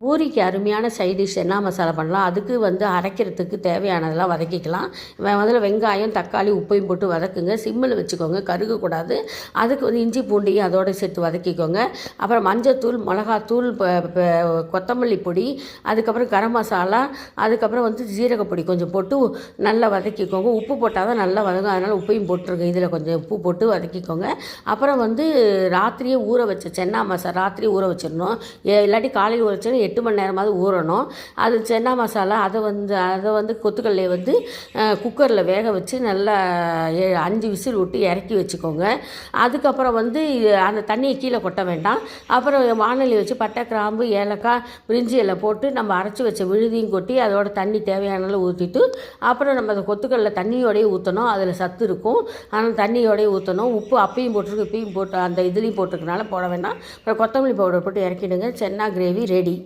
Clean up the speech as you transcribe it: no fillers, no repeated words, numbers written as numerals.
பூரிக்கு அருமையான side dish என்ன மசாலா பண்ணலாம். அதுக்கு அரைக்கிறதுக்கு தேவையானதெல்லாம் வதக்கிக்கலாம். முதல்ல வெங்காயம், தக்காளி, உப்பையும் போட்டு வதக்குங்க. சிம்மில் வச்சுக்கோங்க, கருகக்கூடாது. அதுக்கு இஞ்சி பூண்டையும் அதோடு சேர்த்து வதக்கிக்கோங்க. அப்புறம் மஞ்சத்தூள், மிளகாத்தூள், கொத்தமல்லி பொடி, அதுக்கப்புறம் கரம் மசாலா, அதுக்கப்புறம் ஜீரகப்பொடி கொஞ்சம் போட்டு நல்லா வதக்கிக்கோங்க. உப்பு போட்டால் தான் நல்லா வதங்கும், அதனால் உப்பையும் போட்டுருங்க. இதில் கொஞ்சம் உப்பு போட்டு வதக்கிக்கோங்க. அப்புறம் ராத்திரியே ஊற வச்ச சென்னா மசாலா ராத்திரியே ஊற வச்சிடணும். இல்லாட்டி காலையில் ஊற வச்சோன்னா 8 மணி நேரமாவது ஊறணும். அது சென்னா மசாலா அதை கொத்துக்கல்லையை குக்கரில் வேக வச்சு நல்லா 5 விசில் விட்டு இறக்கி வச்சுக்கோங்க. அதுக்கப்புறம் அந்த தண்ணியை கீழே கொட்ட வேண்டாம். அப்புறம் வானொலி வச்சு பட்டை, கிராம்பு, ஏலக்காய், பிரிஞ்சி இலை போட்டு நம்ம அரைச்சி வச்ச விழுதியும் கொட்டி அதோட தண்ணி தேவையானாலும் ஊற்றிட்டு அப்புறம் நம்ம அந்த கொத்துக்கல்ல தண்ணியோடையே ஊற்றணும். அதில் சத்து இருக்கும், ஆனால் தண்ணியோடையே ஊற்றணும். உப்பு அப்பையும் போட்டுருக்கு, இப்பையும் போட்டு அந்த இதுலேயும் போட்டுருக்கனால போட வேண்டாம். அப்புறம் கொத்தமல்லி பவுடர் போட்டு இறக்கிடுங்க. சென்னா கிரேவி ரெடி.